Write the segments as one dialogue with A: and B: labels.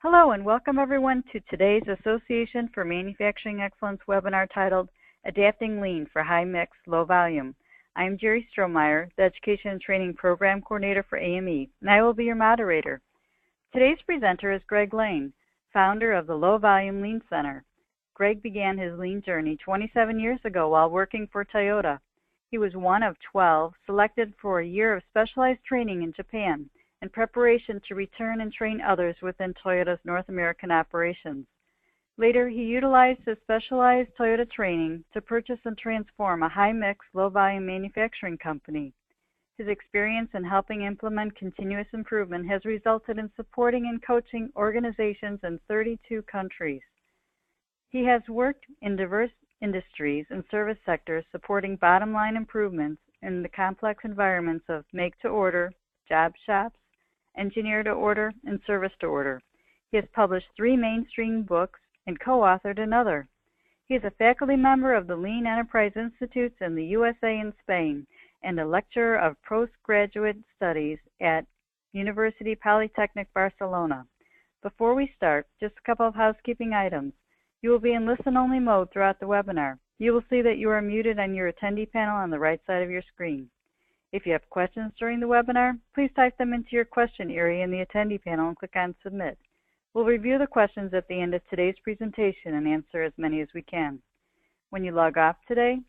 A: Hello and welcome everyone to today's Association for Manufacturing Excellence webinar titled Adapting Lean for High Mix, Low Volume. I'm Jerry Strohmeyer, the Education and Training Program Coordinator for AME, and I will be your moderator. Today's presenter is Greg Lane, founder of the Low Volume Lean Center. Greg began his lean journey 27 years ago while working for Toyota. He was one of 12 selected for a year of specialized training in Japan in preparation to return and train others within Toyota's North American operations. Later, he utilized his specialized Toyota training to purchase and transform a high-mix, low-volume manufacturing company. His experience in helping implement continuous improvement has resulted in supporting and coaching organizations in 32 countries. He has worked in diverse industries and service sectors supporting bottom-line improvements in the complex environments of make-to-order, job shops, engineer-to-order, and service-to-order. He has published 3 mainstream books and co-authored another. He is a faculty member of the Lean Enterprise Institutes in the USA and Spain and a lecturer of postgraduate studies at University Polytechnic Barcelona. Before we start, just a couple of housekeeping items. You will be in listen-only mode throughout the webinar. You will see that you are muted on your attendee panel on the right side of your screen. If you have questions during the webinar, please type them into your question area in the attendee panel and click on Submit. We'll review the questions at the end of today's presentation and answer as many as we can. When you log off today,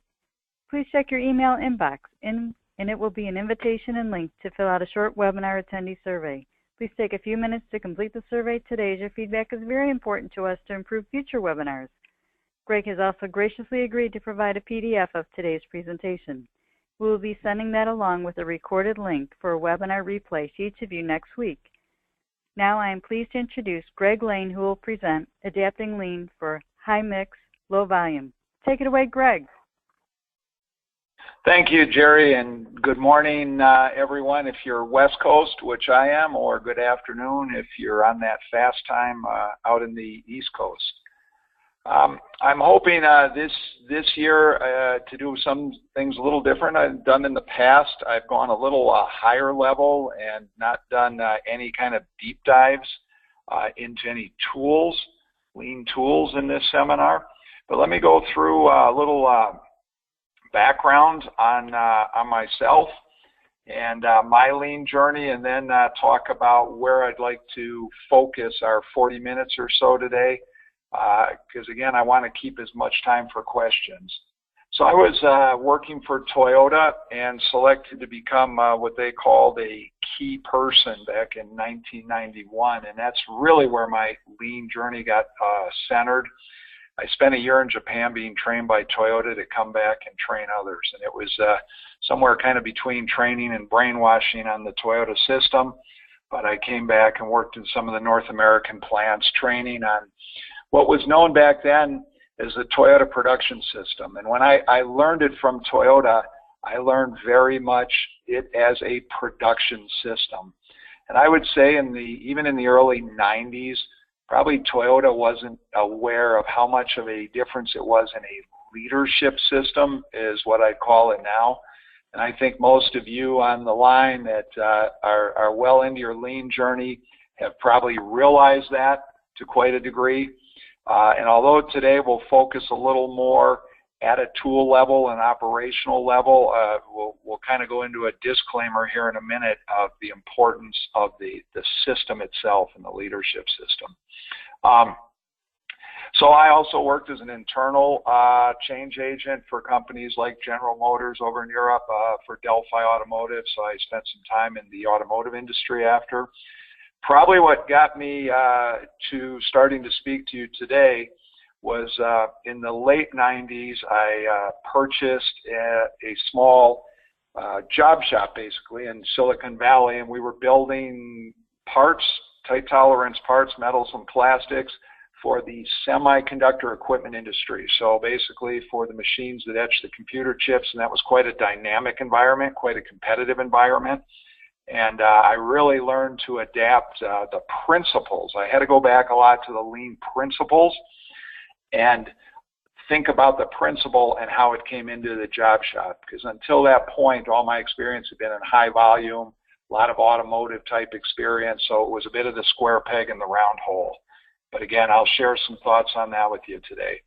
A: please check your email inbox, and it will be an invitation and link to fill out a short webinar attendee survey. Please take a few minutes to complete the survey today, as your feedback is very important to us to improve future webinars. Greg has also graciously agreed to provide a PDF of today's presentation. We will be sending that along with a recorded link for a webinar replay to each of you next week. Now I am pleased to introduce Greg Lane, who will present Adapting Lean for High Mix, Low Volume. Take it away, Greg.
B: Thank you, Jerry, and good morning, everyone, if you're West Coast, which I am, or good afternoon if you're on that fast time out in the East Coast. I'm hoping this year to do some things a little different I've done in the past. I've gone a little higher level and not done any kind of deep dives into any tools, lean tools in this seminar. But let me go through a little background on myself and my lean journey, and then talk about where I'd like to focus our 40 minutes or so today. Because again, I want to keep as much time for questions. So I was working for Toyota and selected to become what they called a key person back in 1991, and that's really where my lean journey got centered. I spent a year in Japan being trained by Toyota to come back and train others, and it was somewhere kind of between training and brainwashing on the Toyota system. But I came back and worked in some of the North American plants training on what was known back then as the Toyota production system. And when I learned it from Toyota, I learned very much it as a production system. And I would say even in the early 90s, probably Toyota wasn't aware of how much of a difference it was in a leadership system, is what I'd call it now. And I think most of you on the line that are well into your lean journey have probably realized that to quite a degree. And although today we'll focus a little more at a tool level and operational level, we'll kind of go into a disclaimer here in a minute of the importance of the system itself and the leadership system. So I also worked as an internal change agent for companies like General Motors over in Europe, for Delphi Automotive, so I spent some time in the automotive industry after. Probably what got me to starting to speak to you today was in the late 90s, I purchased a small job shop basically in Silicon Valley, and we were building parts, tight tolerance parts, metals and plastics for the semiconductor equipment industry. So basically for the machines that etch the computer chips, and that was quite a dynamic environment, quite a competitive environment. And I really learned to adapt the principles. I had to go back a lot to the lean principles and think about the principle and how it came into the job shop. Because until that point, all my experience had been in high volume, a lot of automotive type experience, so it was a bit of the square peg in the round hole. But again, I'll share some thoughts on that with you today.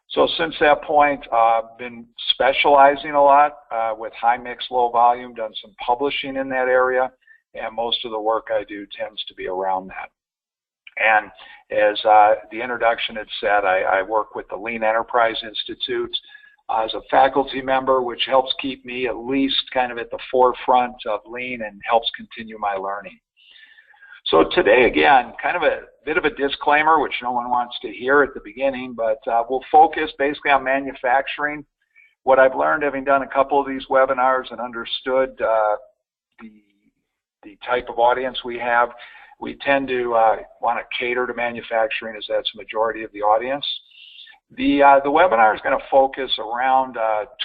B: So since that point, I've been specializing a lot with high mix, low volume, done some publishing in that area, and most of the work I do tends to be around that. And as the introduction had said, I work with the Lean Enterprise Institute as a faculty member, which helps keep me at least kind of at the forefront of Lean and helps continue my learning. So today, again, kind of a bit of a disclaimer, which no one wants to hear at the beginning, but we'll focus basically on manufacturing. What I've learned, having done a couple of these webinars and understood the type of audience we have, we tend to want to cater to manufacturing as that's the majority of the audience. The webinar is going to focus around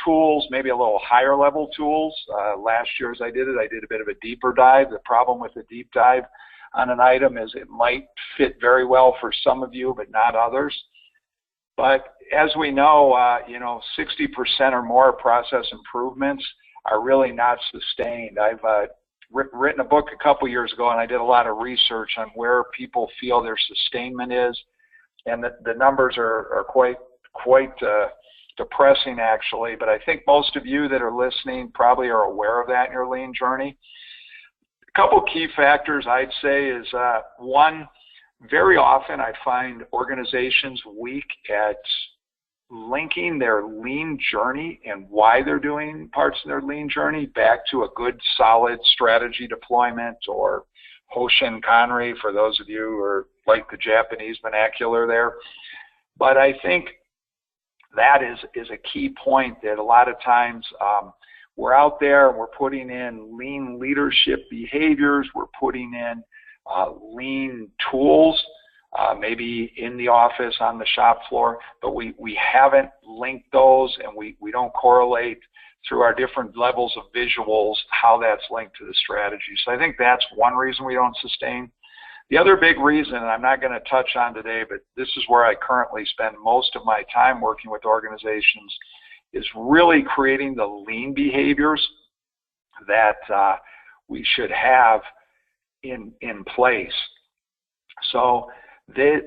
B: tools, maybe a little higher level tools. Last year as I did a bit of a deeper dive. The problem with the deep dive on an item is it might fit very well for some of you, but not others. But as we know, 60% or more process improvements are really not sustained. I've written a book a couple years ago, and I did a lot of research on where people feel their sustainment is, and the numbers are quite depressing actually. But I think most of you that are listening probably are aware of that in your Lean journey. A couple key factors I'd say is one, very often I find organizations weak at linking their Lean journey and why they're doing parts of their Lean journey back to a good solid strategy deployment or Hoshin Kanri for those of you who are like the Japanese vernacular there. But I think that is a key point that a lot of times we're out there and we're putting in Lean leadership behaviors, we're putting in Lean tools, maybe in the office, on the shop floor, but we haven't linked those and we don't correlate through our different levels of visuals how that's linked to the strategy. So I think that's one reason we don't sustain. The other big reason, and I'm not going to touch on today, but this is where I currently spend most of my time working with organizations, is really creating the Lean behaviors that we should have in place. So the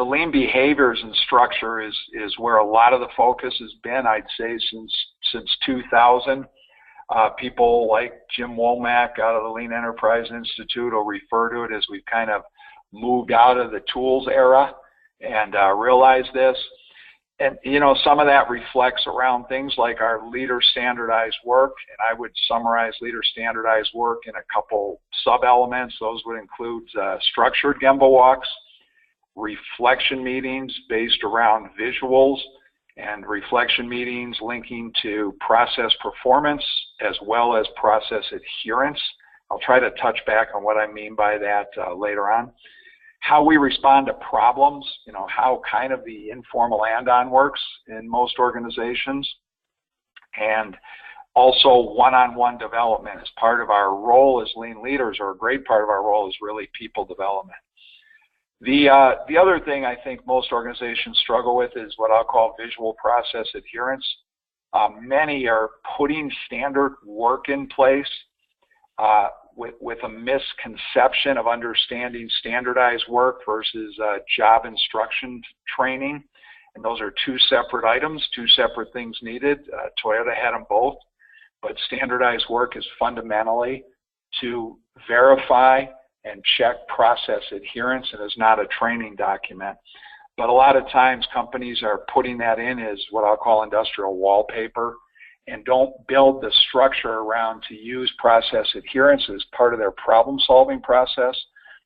B: Lean behaviors and structure is where a lot of the focus has been, I'd say, since 2000. People like Jim Womack out of the Lean Enterprise Institute will refer to it as we've kind of moved out of the tools era and realized this. And, some of that reflects around things like our leader standardized work, and I would summarize leader standardized work in a couple sub-elements. Those would include structured Gemba walks, reflection meetings based around visuals, and reflection meetings linking to process performance as well as process adherence. I'll try to touch back on what I mean by that later on. How we respond to problems, how kind of the informal and-on works in most organizations, and also one-on-one development as part of our role as Lean leaders, or a great part of our role is really people development. The other thing I think most organizations struggle with is what I'll call visual process adherence. Many are putting standard work in place with a misconception of understanding standardized work versus job instruction training. And those are two separate items, two separate things needed. Toyota had them both, but standardized work is fundamentally to verify and check process adherence, and is not a training document. But a lot of times companies are putting that in as what I'll call industrial wallpaper, and don't build the structure around to use process adherence as part of their problem-solving process,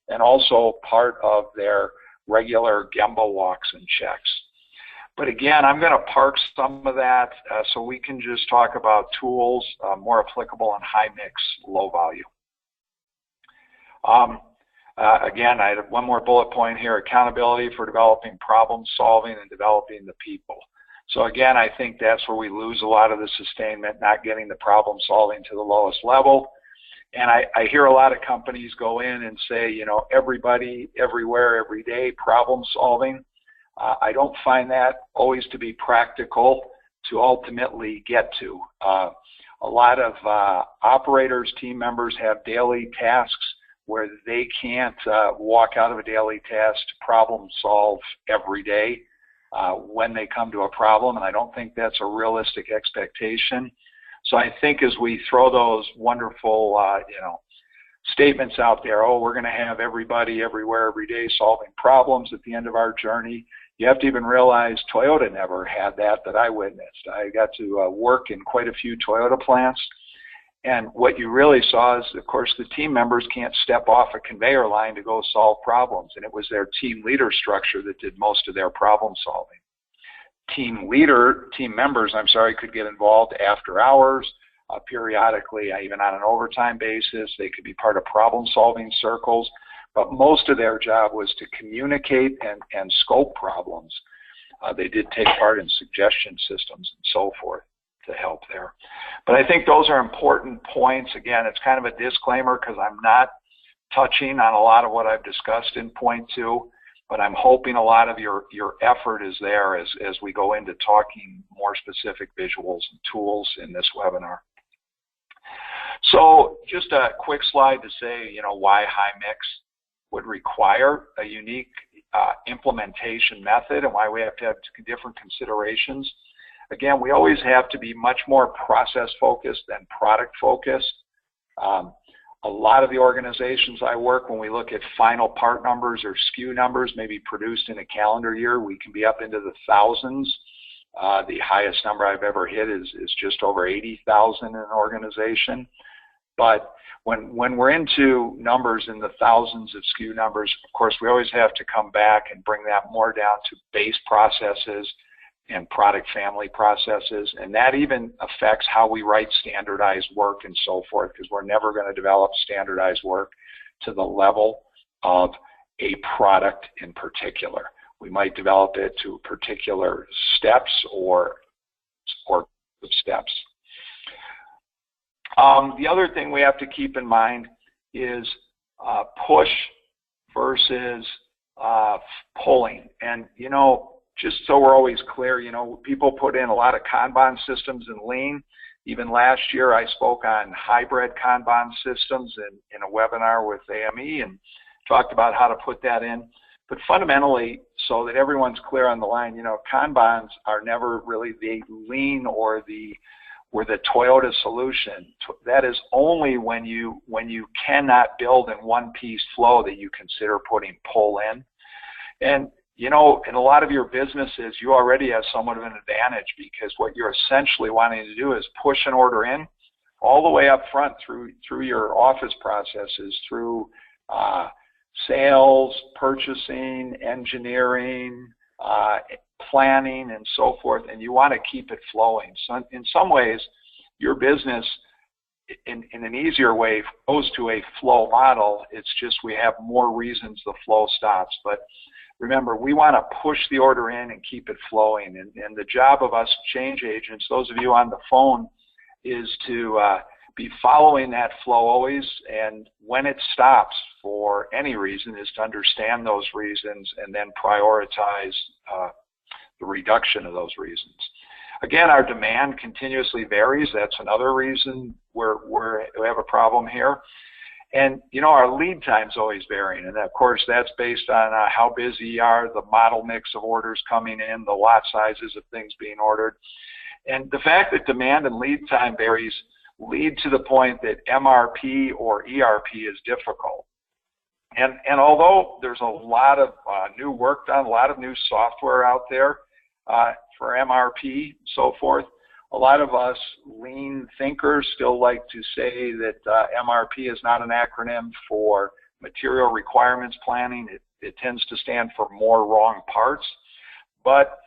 B: and also part of their regular Gemba walks and checks. But again, I'm going to park some of that so we can just talk about tools more applicable in high mix, low volume. Again, I have one more bullet point here: accountability for developing problem solving and developing the people. So again, I think that's where we lose a lot of the sustainment, not getting the problem solving to the lowest level. And I hear a lot of companies go in and say, everybody, everywhere, every day, problem solving. I don't find that always to be practical to ultimately get to. A lot of operators, team members have daily tasks where they can't walk out of a daily task to problem solve every day when they come to a problem, and I don't think that's a realistic expectation. So I think as we throw those wonderful, statements out there, oh, we're going to have everybody, everywhere, every day solving problems at the end of our journey, you have to even realize Toyota never had that I witnessed. I got to work in quite a few Toyota plants, and what you really saw is, of course, the team members can't step off a conveyor line to go solve problems, and it was their team leader structure that did most of their problem solving. Team members, could get involved after hours, periodically, even on an overtime basis. They could be part of problem-solving circles, but most of their job was to communicate and scope problems. They did take part in suggestion systems and so forth to help there. But I think those are important points. Again, it's kind of a disclaimer because I'm not touching on a lot of what I've discussed in point 2, but I'm hoping a lot of your effort is there as we go into talking more specific visuals and tools in this webinar. So just a quick slide to say, why high mix would require a unique implementation method and why we have to have different considerations. Again, we always have to be much more process focused than product focused. A lot of the organizations I work, when we look at final part numbers or SKU numbers, maybe produced in a calendar year, we can be up into the thousands. The highest number I've ever hit is just over 80,000 in an organization. But when we're into numbers in the thousands of SKU numbers, of course, we always have to come back and bring that more down to base processes and product family processes. And that even affects how we write standardized work and so forth, because we're never going to develop standardized work to the level of a product in particular. We might develop it to particular steps or steps. The other thing we have to keep in mind is push versus pulling. And, just so we're always clear, people put in a lot of Kanban systems in Lean. Even last year, I spoke on hybrid Kanban systems in a webinar with AME and talked about how to put that in. But fundamentally, so that everyone's clear on the line, Kanbans are never really the Lean or the Toyota solution. That is only when you cannot build in one-piece flow that you consider putting pull in. And in a lot of your businesses, you already have somewhat of an advantage because what you're essentially wanting to do is push an order in all the way up front through your office processes, through sales, purchasing, engineering, planning, and so forth, and you want to keep it flowing. So in some ways, your business, in an easier way, goes to a flow model. It's just we have more reasons the flow stops. But remember, we want to push the order in and keep it flowing. And the job of us change agents, those of you on the phone, is to be following that flow always. And when it stops for any reason is to understand those reasons and then prioritize the reduction of those reasons. Again, our demand continuously varies. That's another reason we have a problem here. And, our lead time's always varying. And, of course, that's based on how busy you are, the model mix of orders coming in, the lot sizes of things being ordered. And the fact that demand and lead time varies lead to the point that MRP or ERP is difficult. And although there's a lot of new work done, a lot of new software out there for MRP, so forth, a lot of us lean thinkers still like to say that MRP is not an acronym for material requirements planning. It tends to stand for more wrong parts. But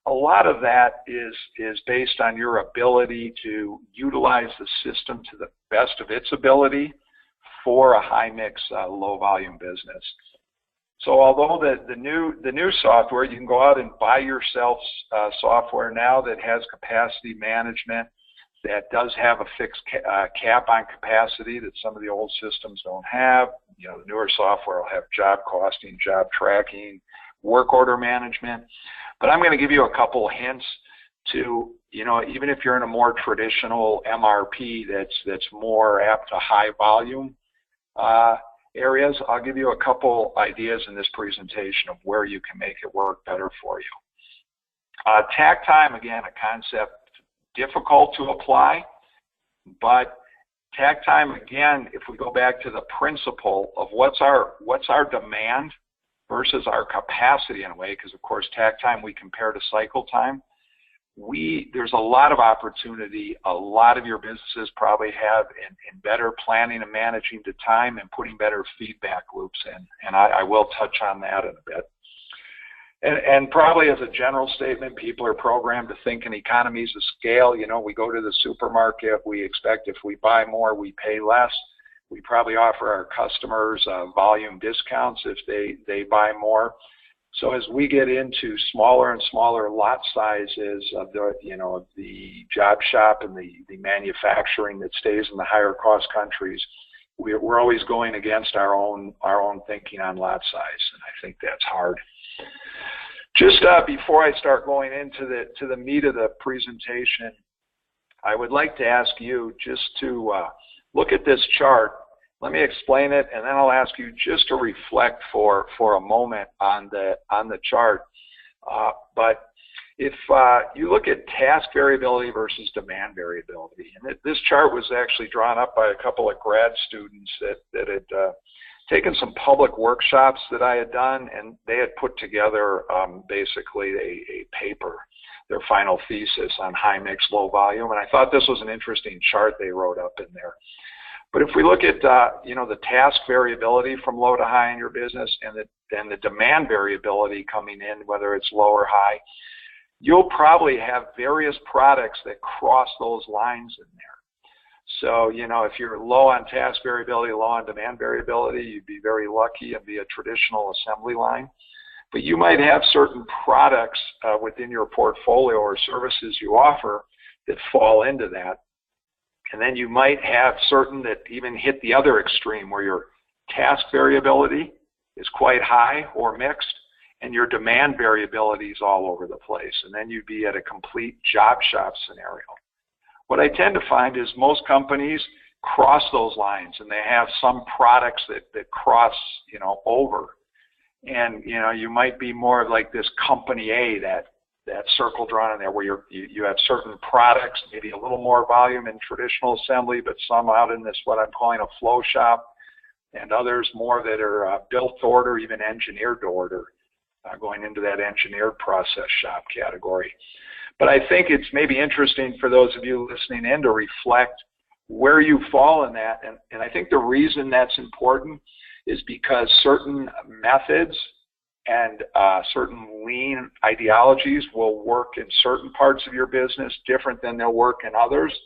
B: a lot of that is based on your ability to utilize the system to the best of its ability for a high-mix, low-volume business. So although the new software, you can go out and buy yourself software now that has capacity management, that does have a fixed cap on capacity that some of the old systems don't have. The newer software will have job costing, job tracking, work order management. But I'm going to give you a couple of hints to, even if you're in a more traditional MRP that's more apt to high volume, areas, I'll give you a couple ideas in this presentation of where you can make it work better for you. Takt time, again, a concept difficult to apply, but takt time, again, if we go back to the principle of what's our demand versus our capacity in a way, because of course takt time we compare to cycle time. There's a lot of opportunity, a lot of your businesses probably have in better planning and managing the time and putting better feedback loops in, and I will touch on that in a bit. And probably as a general statement, people are programmed to think in economies of scale. You know, we go to the supermarket, we expect if we buy more, we pay less. We probably offer our customers volume discounts if they buy more. So as we get into smaller and smaller lot sizes of the job shop and the manufacturing that stays in the higher cost countries, we're always going against our own thinking on lot size, and I think that's hard. Just before I start going into the meat of the presentation, I would like to ask you just to look at this chart. Let me explain it, and then I'll ask you just to reflect for a moment on the chart. But if you look at task variability versus demand variability, and this chart was actually drawn up by a couple of grad students that had taken some public workshops that I had done, and they had put together basically a paper, their final thesis on high mix, low volume, and I thought this was an interesting chart they wrote up in there. But if we look at the task variability from low to high in your business and the demand variability coming in, whether it's low or high, you'll probably have various products that cross those lines in there. So, if you're low on task variability, low on demand variability, you'd be very lucky and be a traditional assembly line. But you might have certain products within your portfolio or services you offer that fall into that. And then you might have certain that even hit the other extreme where your task variability is quite high or mixed and your demand variability is all over the place. And then you'd be at a complete job shop scenario. What I tend to find is most companies cross those lines and they have some products that cross, over. And, you might be more like this company A, that circle drawn in there where you have certain products, maybe a little more volume in traditional assembly, but some out in this, what I'm calling a flow shop, and others more that are built to order, even engineered to order, going into that engineered process shop category. But I think it's maybe interesting for those of you listening in to reflect where you fall in that. And I think the reason that's important is because certain methods and certain lean ideologies will work in certain parts of your business different than they'll work in others.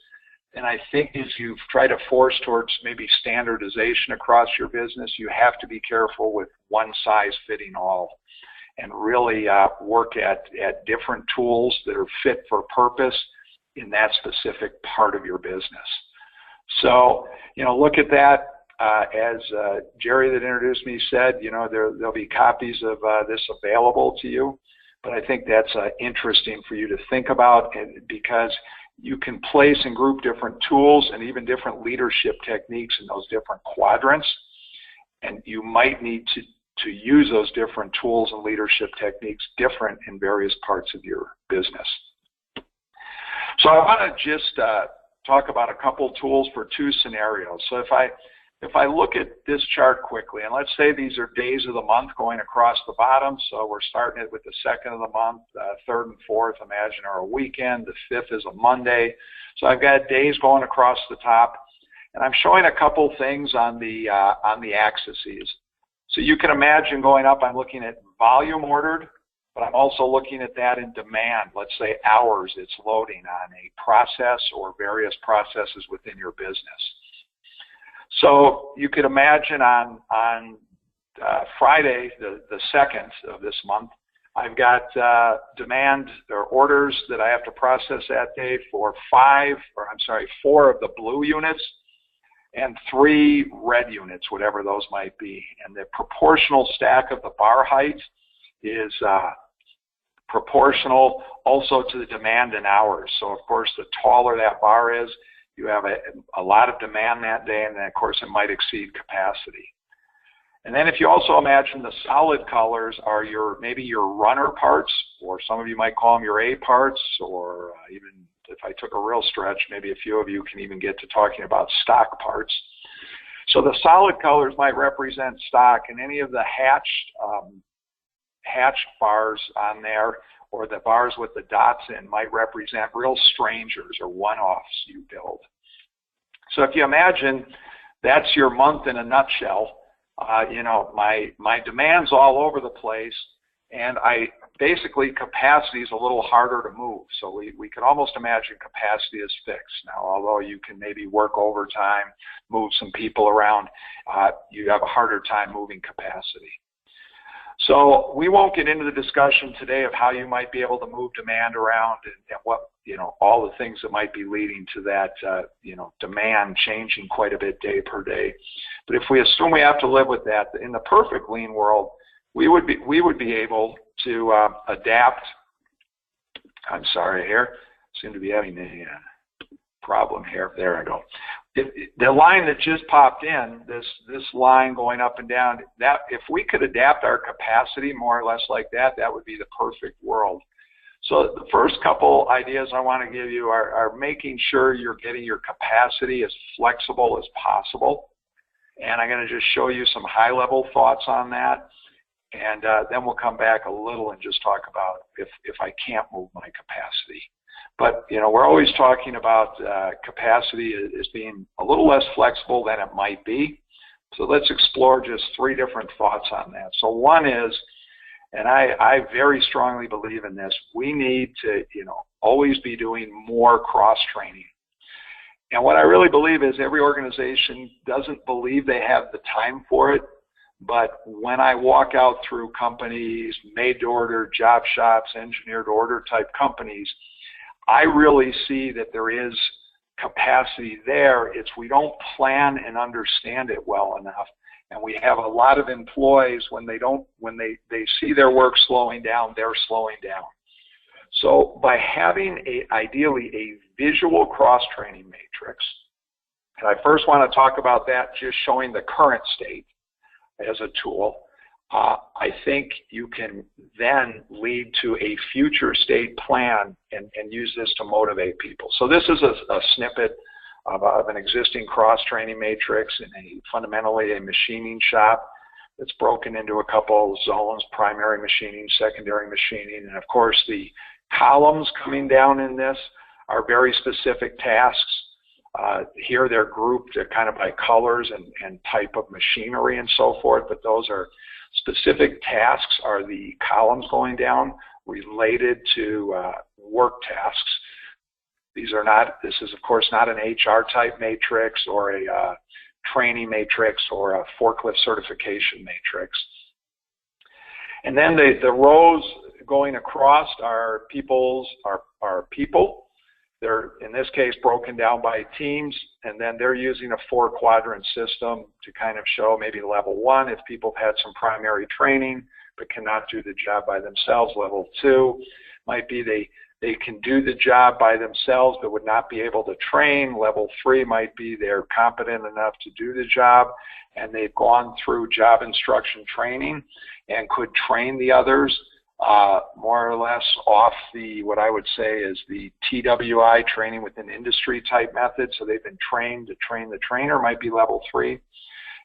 B: And I think as you try to force towards maybe standardization across your business, you have to be careful with one size fitting all and really work at different tools that are fit for purpose in that specific part of your business. So, look at that. As Jerry that introduced me said, there'll be copies of this available to you, but I think that's interesting for you to think about because you can place and group different tools and even different leadership techniques in those different quadrants, and you might need to use those different tools and leadership techniques different in various parts of your business. So I want to just talk about a couple tools for two scenarios. So if I look at this chart quickly, and let's say these are days of the month going across the bottom, so we're starting it with the 2nd of the month, 3rd and 4th, imagine are a weekend, the 5th is a Monday. So I've got days going across the top, and I'm showing a couple things on the axes. So you can imagine going up, I'm looking at volume ordered, but I'm also looking at that in demand, let's say hours it's loading on a process or various processes within your business. So you could imagine on Friday, the 2nd of this month, I've got demand or orders that I have to process that day for 4 of the blue units and 3 red units, whatever those might be. And the proportional stack of the bar height is proportional also to the demand in hours. So of course, the taller that bar is, you have a lot of demand that day, and then of course it might exceed capacity. And then if you also imagine the solid colors are maybe your runner parts, or some of you might call them your A parts, or even if I took a real stretch, maybe a few of you can even get to talking about stock parts. So the solid colors might represent stock, and any of the hatched bars on there, or the bars with the dots in, might represent real strangers or one-offs you build. So if you imagine that's your month in a nutshell, you know, my demand's all over the place, and basically capacity is a little harder to move. So we can almost imagine capacity is fixed. Now, although you can maybe work overtime, move some people around, you have a harder time moving capacity. So we won't get into the discussion today of how you might be able to move demand around and what, you know, all the things that might be leading to that, you know, demand changing quite a bit day per day. But if we assume we have to live with that, in the perfect lean world, we would be able to adapt. I'm sorry here, seem to be having a problem here. There I go. The line that just popped in, this line going up and down, that if we could adapt our capacity more or less like that, that would be the perfect world. So the first couple ideas I want to give you are making sure you're getting your capacity as flexible as possible. And I'm going to just show you some high-level thoughts on that. And then we'll come back a little and just talk about if I can't move my capacity. But, you know, we're always talking about capacity as being a little less flexible than it might be. So let's explore just 3 different thoughts on that. So one is, and I very strongly believe in this, we need to, you know, always be doing more cross-training. And what I really believe is every organization doesn't believe they have the time for it. But when I walk out through companies, made-to-order, job shops, engineered-to-order type companies, I really see that there is capacity there. It's we don't plan and understand it well enough. And we have a lot of employees, when they see their work slowing down, they're slowing down. So by having ideally a visual cross-training matrix, and I first want to talk about that just showing the current state as a tool, I think you can then lead to a future state plan and use this to motivate people. So this is a snippet of an existing cross-training matrix in fundamentally a machining shop that's broken into a couple of zones: primary machining, secondary machining, and of course the columns coming down in this are very specific tasks. Here they're grouped kind of by colors and type of machinery and so forth, but those are specific tasks, are the columns going down related to work tasks. This is of course not an HR type matrix or a training matrix or a forklift certification matrix. And then the rows going across are people. They're, in this case, broken down by teams, and then they're using a 4-quadrant system to kind of show maybe level 1 if people have had some primary training but cannot do the job by themselves. Level 2 might be they can do the job by themselves but would not be able to train. Level 3 might be they're competent enough to do the job and they've gone through job instruction training and could train the others more or less off what I would say is the TWI, training within industry type method. So they've been trained to train the trainer, might be level 3.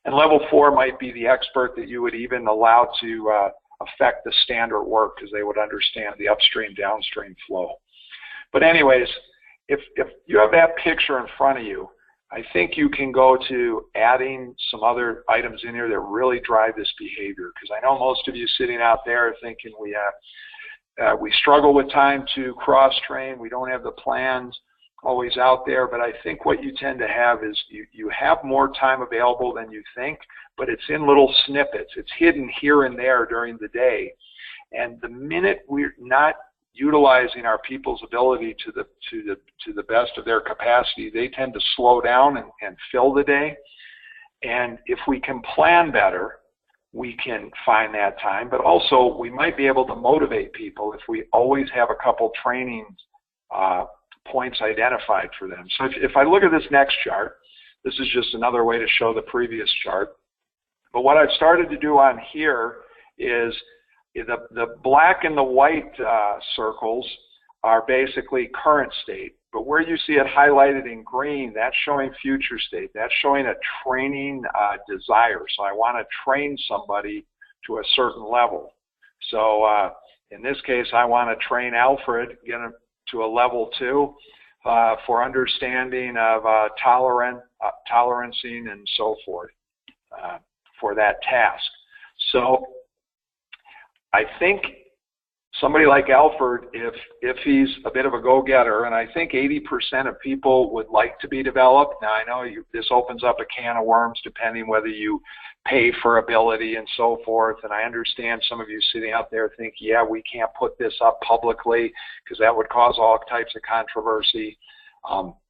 B: And level 4 might be the expert that you would even allow to affect the standard work because they would understand the upstream, downstream flow. But anyways, if you have that picture in front of you, I think you can go to adding some other items in here that really drive this behavior, because I know most of you sitting out there are thinking we struggle with time to cross-train, we don't have the plans always out there, but I think what you tend to have is you have more time available than you think, but it's in little snippets. It's hidden here and there during the day. And the minute we're not utilizing our people's ability to the best of their capacity, they tend to slow down and fill the day. And if we can plan better, we can find that time. But also, we might be able to motivate people if we always have a couple training points identified for them. So if I look at this next chart, this is just another way to show the previous chart. But what I've started to do on here is the black and the white circles are basically current state. But where you see it highlighted in green, that's showing future state. That's showing a training desire. So I want to train somebody to a certain level. So in this case, I want to train Alfred, get him to a level 2 for understanding of tolerancing and so forth for that task. So I think somebody like Alfred, if he's a bit of a go-getter, and I think 80% of people would like to be developed. Now, I know this opens up a can of worms depending whether you pay for ability and so forth, and I understand some of you sitting out there think, yeah, we can't put this up publicly because that would cause all types of controversy.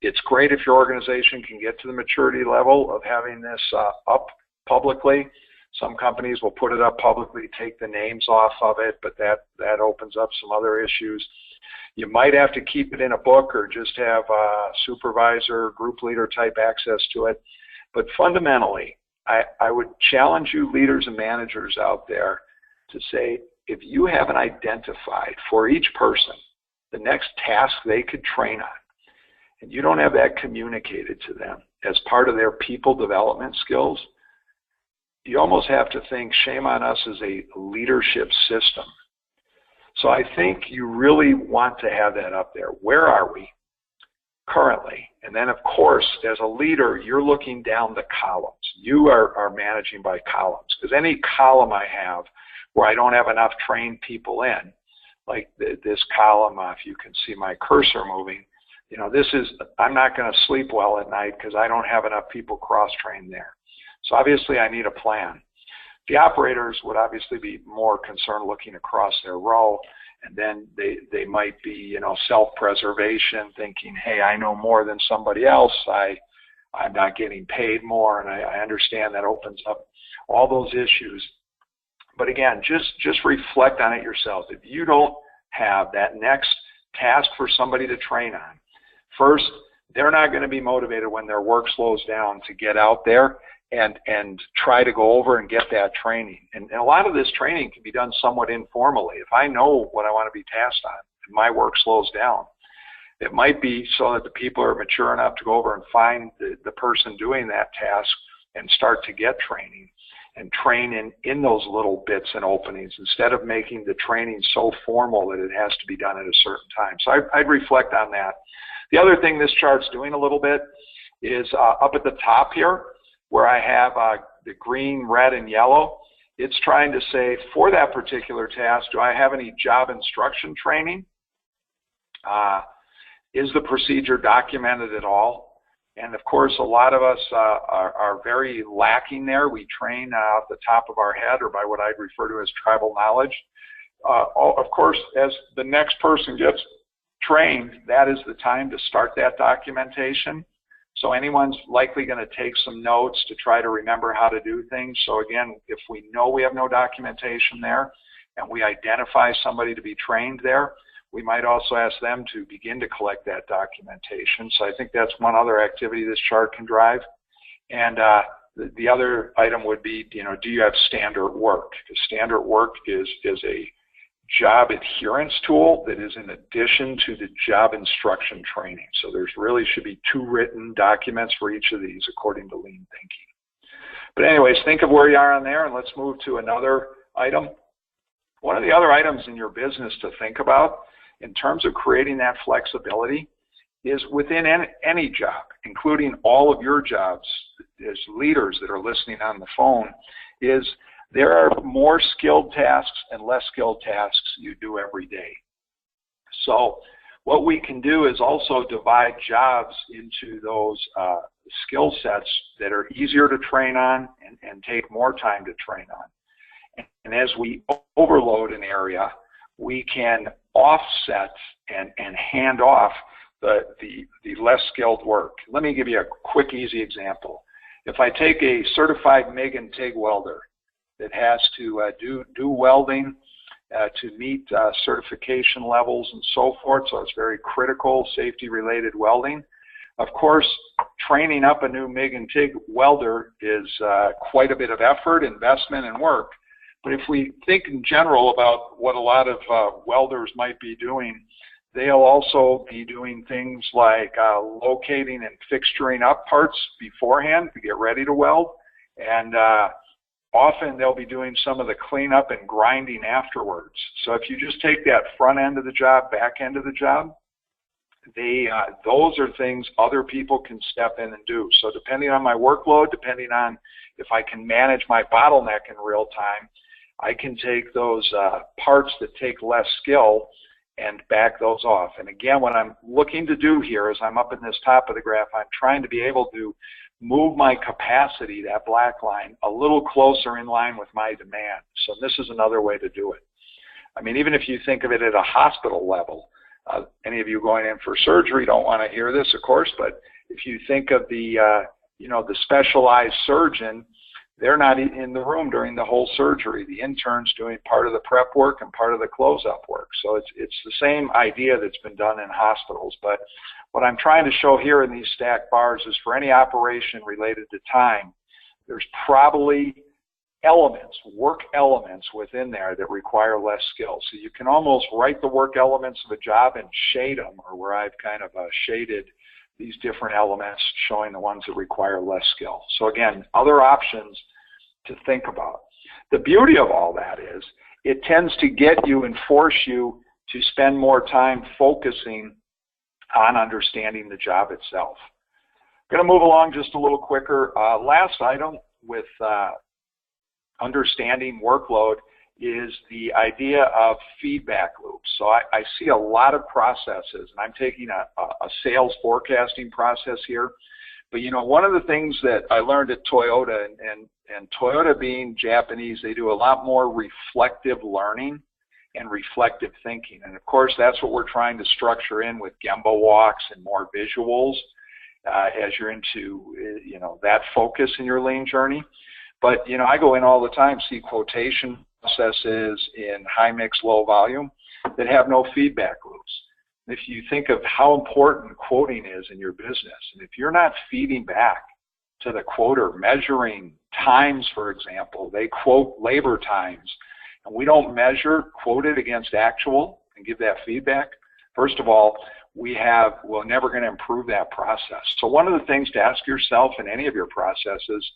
B: It's great if your organization can get to the maturity level of having this up publicly. Some companies will put it up publicly, take the names off of it, but that opens up some other issues. You might have to keep it in a book or just have a supervisor, group leader type access to it. But fundamentally, I would challenge you leaders and managers out there to say, if you haven't identified for each person the next task they could train on, and you don't have that communicated to them as part of their people development skills, you almost have to think, shame on us as a leadership system. So I think you really want to have that up there. Where are we currently? And then, of course, as a leader, you're looking down the columns. You are managing by columns, because any column I have where I don't have enough trained people in, like this column, if you can see my cursor moving, you know, I'm not going to sleep well at night because I don't have enough people cross-trained there. So obviously I need a plan. The operators would obviously be more concerned looking across their row, and then they might be, you know, self-preservation, thinking, hey, I know more than somebody else. I'm not getting paid more, and I understand that opens up all those issues. But again, just reflect on it yourself. If you don't have that next task for somebody to train on, first, they're not going to be motivated when their work slows down to get out there and try to go over and get that training. And a lot of this training can be done somewhat informally. If I know what I want to be tasked on and my work slows down, it might be so that the people are mature enough to go over and find the person doing that task and start to get training and train in those little bits and openings instead of making the training so formal that it has to be done at a certain time. So I'd reflect on that. The other thing this chart's doing a little bit is up at the top here, where I have the green, red, and yellow, it's trying to say, for that particular task, do I have any job instruction training? Is the procedure documented at all? And of course, a lot of us are very lacking there. We train off the top of our head, or by what I'd refer to as tribal knowledge. Of course, as the next person gets trained, that is the time to start that documentation. So anyone's likely going to take some notes to try to remember how to do things. So again, if we know we have no documentation there and we identify somebody to be trained there, we might also ask them to begin to collect that documentation. So I think that's one other activity this chart can drive. And the other item would be, you know, do you have standard work? Because standard work is a job adherence tool that is in addition to the job instruction training. So there's really should be 2 written documents for each of these according to lean thinking. But anyways, think of where you are on there, and let's move to another item. One of the other items in your business to think about in terms of creating that flexibility is within any job, including all of your jobs as leaders that are listening on the phone, is there are more skilled tasks and less skilled tasks you do every day. So what we can do is also divide jobs into those skill sets that are easier to train on and take more time to train on. And as we overload an area, we can offset and hand off the less skilled work. Let me give you a quick, easy example. If I take a certified MIG and TIG welder that has to do welding to meet certification levels and so forth, so it's very critical safety-related welding. Of course, training up a new MIG and TIG welder is quite a bit of effort, investment, and work. But if we think in general about what a lot of welders might be doing, they'll also be doing things like locating and fixturing up parts beforehand to get ready to weld. And often they'll be doing some of the cleanup and grinding afterwards. So if you just take that front end of the job, back end of the job, those are things other people can step in and do. So depending on my workload, depending on if I can manage my bottleneck in real time, I can take those parts that take less skill and back those off. And again, what I'm looking to do here is I'm up in this top of the graph, I'm trying to be able to move my capacity, that black line, a little closer in line with my demand. So this is another way to do it. I mean, even if you think of it at a hospital level, any of you going in for surgery don't want to hear this, of course, but if you think of the, the specialized surgeon, they're not in the room during the whole surgery. The intern's doing part of the prep work and part of the close-up work. So it's the same idea that's been done in hospitals. But what I'm trying to show here in these stacked bars is for any operation related to time, there's probably elements, work elements within there that require less skill. So you can almost write the work elements of a job and shade them, or where I've kind of shaded these different elements showing the ones that require less skill. So again, other options to think about. The beauty of all that is it tends to get you and force you to spend more time focusing on understanding the job itself. I'm going to move along just a little quicker. Last item with understanding workload is the idea of feedback loops. So I see a lot of processes, and I'm taking a sales forecasting process here. But one of the things that I learned at Toyota, and Toyota being Japanese, they do a lot more reflective learning and reflective thinking. And of course, that's what we're trying to structure in with Gemba walks and more visuals as you're into, that focus in your lean journey. But, I go in all the time, see quotation processes in high mix, low volume that have no feedback loops. If you think of how important quoting is in your business, and if you're not feeding back to the quoter, measuring times, for example, they quote labor times, and we don't measure quoted against actual and give that feedback, first of all, we're never going to improve that process. So one of the things to ask yourself in any of your processes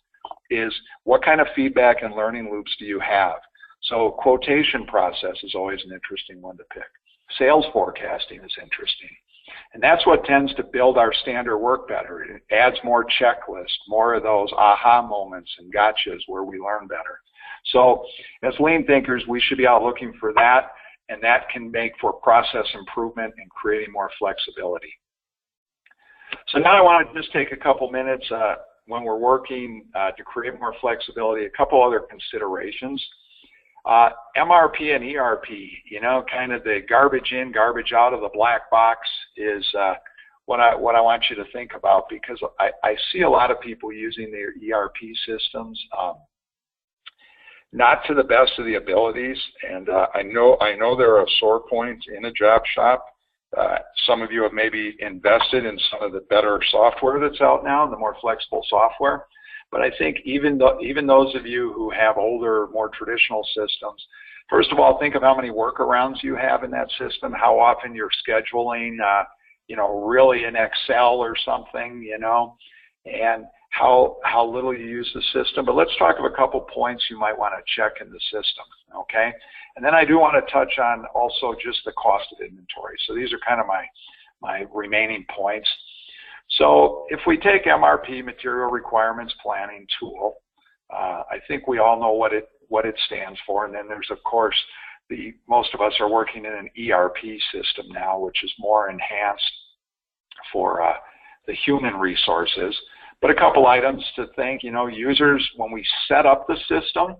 B: is what kind of feedback and learning loops do you have? So quotation process is always an interesting one to pick. Sales forecasting is interesting. And that's what tends to build our standard work better. It adds more checklists, more of those aha moments and gotchas where we learn better. So as lean thinkers, we should be out looking for that, and that can make for process improvement and creating more flexibility. So now I want to just take a couple minutes when we're working to create more flexibility, a couple other considerations. MRP and ERP, kind of the garbage in, garbage out of the black box is what I want you to think about, because I see a lot of people using their ERP systems not to the best of the abilities, and I know there are sore points in a job shop. Some of you have maybe invested in some of the better software that's out now, the more flexible software. But I think even those of you who have older, more traditional systems, first of all, think of how many workarounds you have in that system, how often you're scheduling, really in Excel or something, and how little you use the system. But let's talk of a couple points you might want to check in the system, okay? And then I do want to touch on also just the cost of inventory. So these are kind of my remaining points. So if we take MRP, Material Requirements Planning Tool, I think we all know what it stands for. And then there's, of course, most of us are working in an ERP system now, which is more enhanced for the human resources. But a couple items to think, users, when we set up the system,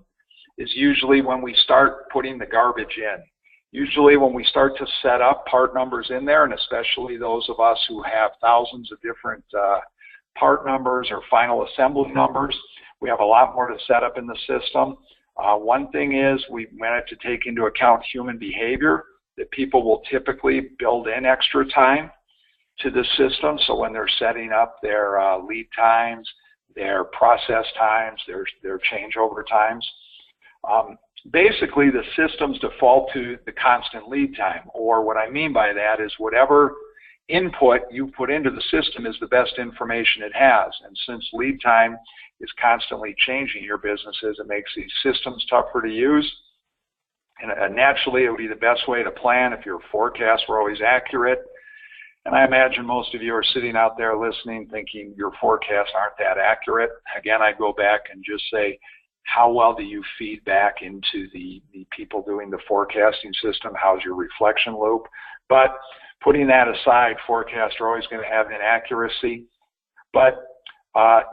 B: is usually when we start putting the garbage in. Usually when we start to set up part numbers in there, and especially those of us who have thousands of different part numbers or final assembly numbers, we have a lot more to set up in the system. One thing is we wanted to take into account human behavior, that people will typically build in extra time. to the system. So when they're setting up their lead times, their process times, their changeover times, basically the systems default to the constant lead time, or what I mean by that is whatever input you put into the system is the best information it has. And since lead time is constantly changing your businesses, it makes these systems tougher to use. And naturally, it would be the best way to plan if your forecasts were always accurate. And I imagine most of you are sitting out there listening thinking your forecasts aren't that accurate. Again, I go back and just say, how well do you feed back into the people doing the forecasting system? How's your reflection loop? But putting that aside, forecasts are always going to have inaccuracy. But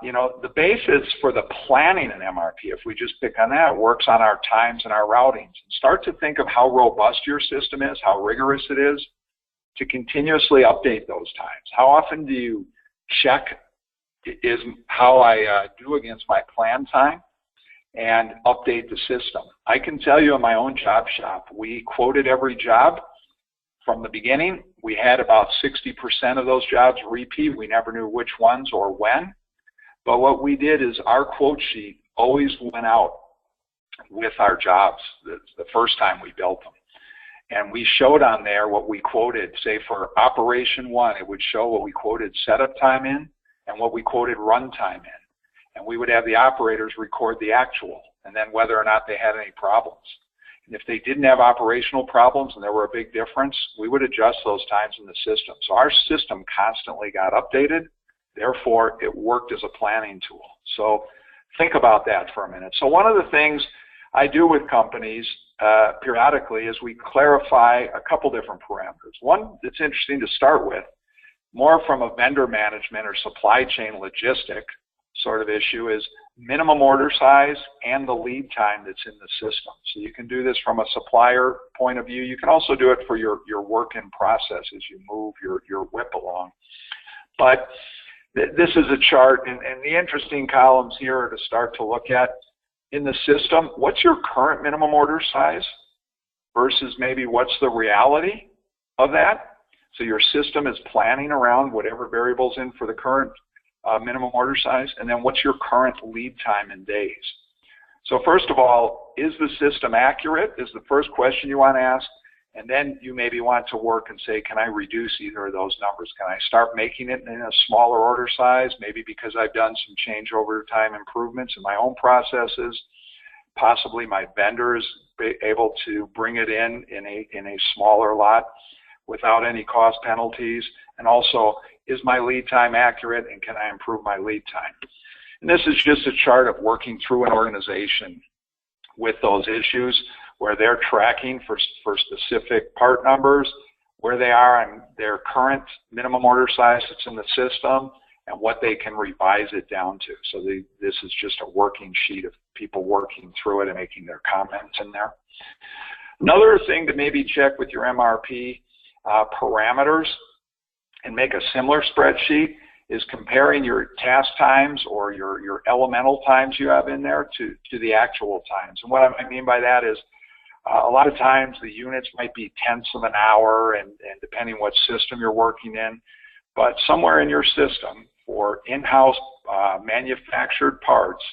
B: you know, the basis for the planning in MRP, if we just pick on that, works on our times and our routings. Start to think of how robust your system is, how rigorous it is, to continuously update those times. How often do you check is how I do against my plan time and update the system? I can tell you in my own job shop, we quoted every job from the beginning. We had about 60% of those jobs repeat. We never knew which ones or when. But what we did is our quote sheet always went out with our jobs the first time we built them. And we showed on there what we quoted. Say for operation 1, it would show what we quoted setup time in and what we quoted run time in. And we would have the operators record the actual and then whether or not they had any problems. And if they didn't have operational problems and there were a big difference, we would adjust those times in the system. So our system constantly got updated. Therefore, it worked as a planning tool. So think about that for a minute. So one of the things I do with companies periodically is we clarify a couple different parameters. One that's interesting to start with, more from a vendor management or supply chain logistic sort of issue, is minimum order size and the lead time that's in the system. So you can do this from a supplier point of view. You can also do it for your work in process as you move your WIP along. But this is a chart, and the interesting columns here are to start to look at in the system, what's your current minimum order size versus maybe what's the reality of that? So your system is planning around whatever variable's in for the current minimum order size, and then what's your current lead time in days? So first of all, is the system accurate is the first question you want to ask. And then you maybe want to work and say, can I reduce either of those numbers? Can I start making it in a smaller order size? Maybe because I've done some changeover time improvements in my own processes. Possibly my vendors be able to bring it in a smaller lot without any cost penalties. And also, is my lead time accurate and can I improve my lead time? And this is just a chart of working through an organization with those issues, where they're tracking for specific part numbers, where they are on their current minimum order size that's in the system, and what they can revise it down to. So this is just a working sheet of people working through it and making their comments in there. Another thing to maybe check with your MRP parameters and make a similar spreadsheet is comparing your task times or your elemental times you have in there to the actual times. And what I mean by that is a lot of times the units might be tenths of an hour and depending what system you're working in, but somewhere in your system for in-house manufactured parts,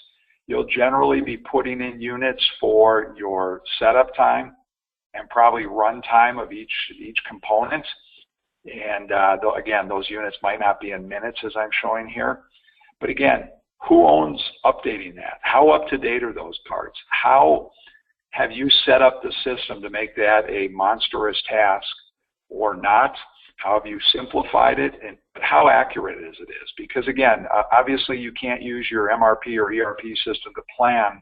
B: you'll generally be putting in units for your setup time and probably run time of each component. And again, those units might not be in minutes as I'm showing here. But again, who owns updating that? How up to date are those parts? How have you set up the system to make that a monstrous task or not? How have you simplified it? And how accurate is it? Because again, obviously you can't use your MRP or ERP system to plan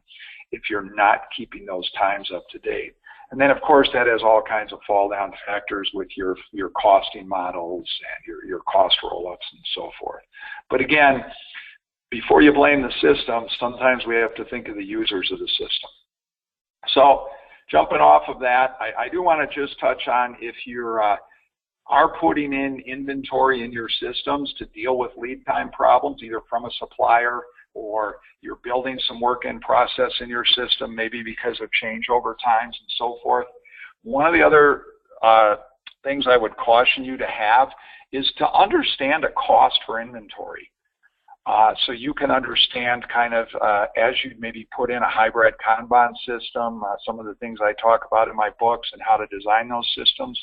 B: if you're not keeping those times up to date. And then of course that has all kinds of fall down factors with your costing models and your cost roll-ups and so forth. But again, before you blame the system, sometimes we have to think of the users of the system. So jumping off of that, I do want to just touch on if you are putting in inventory in your systems to deal with lead time problems, either from a supplier or you're building some work in process in your system, maybe because of changeover times and so forth. One of the other things I would caution you to have is to understand a cost for inventory. So you can understand kind of as you maybe put in a hybrid Kanban system, some of the things I talk about in my books and how to design those systems,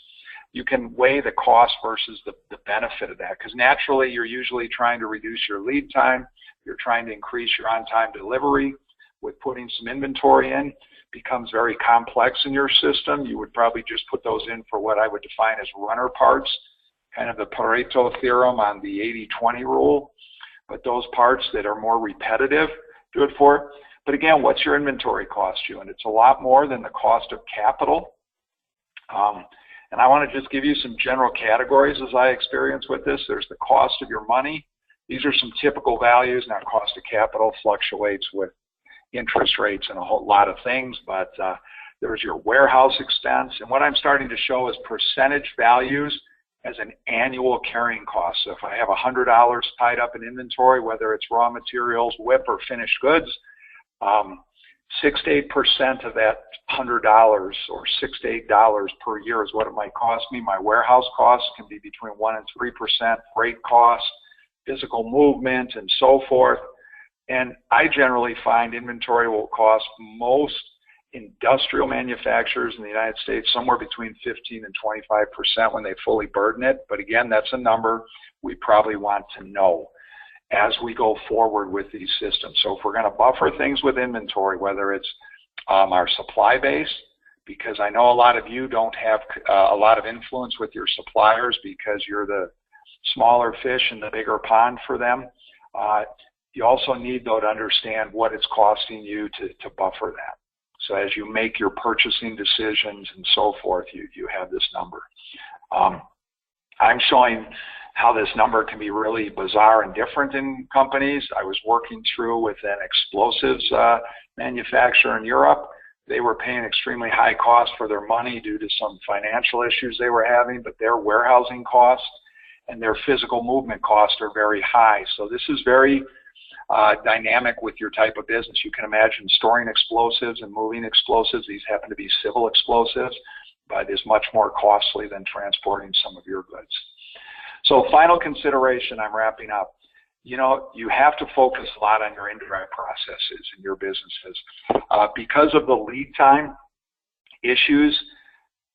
B: you can weigh the cost versus the benefit of that. Because naturally, you're usually trying to reduce your lead time. You're trying to increase your on-time delivery. With putting some inventory in, becomes very complex in your system. You would probably just put those in for what I would define as runner parts, kind of the Pareto theorem on the 80-20 rule. But those parts that are more repetitive, do it for. But again, what's your inventory cost you? And it's a lot more than the cost of capital. And I want to just give you some general categories as I experience with this. There's the cost of your money. These are some typical values. Now, cost of capital fluctuates with interest rates and a whole lot of things, but there's your warehouse expense. And what I'm starting to show is percentage values as an annual carrying cost. So if I have $100 tied up in inventory, whether it's raw materials, WIP, or finished goods, 6 to 8% of that $100 or $6 to $8 per year is what it might cost me. My warehouse costs can be between 1 and 3%, freight costs, physical movement, and so forth. And I generally find inventory will cost most industrial manufacturers in the United States somewhere between 15 and 25% when they fully burden it. But again, that's a number we probably want to know as we go forward with these systems. So if we're going to buffer things with inventory, whether it's our supply base, because I know a lot of you don't have a lot of influence with your suppliers because you're the smaller fish in the bigger pond for them. You also need, though, to understand what it's costing you to buffer that. So as you make your purchasing decisions and so forth, you have this number. I'm showing how this number can be really bizarre and different in companies. I was working through with an explosives manufacturer in Europe. They were paying extremely high costs for their money due to some financial issues they were having, but their warehousing costs and their physical movement costs are very high. So this is very dynamic with your type of business. You can imagine storing explosives and moving explosives. These happen to be civil explosives, but is much more costly than transporting some of your goods. So final consideration, I'm wrapping up. You know, you have to focus a lot on your indirect processes in your businesses. Because of the lead time issues,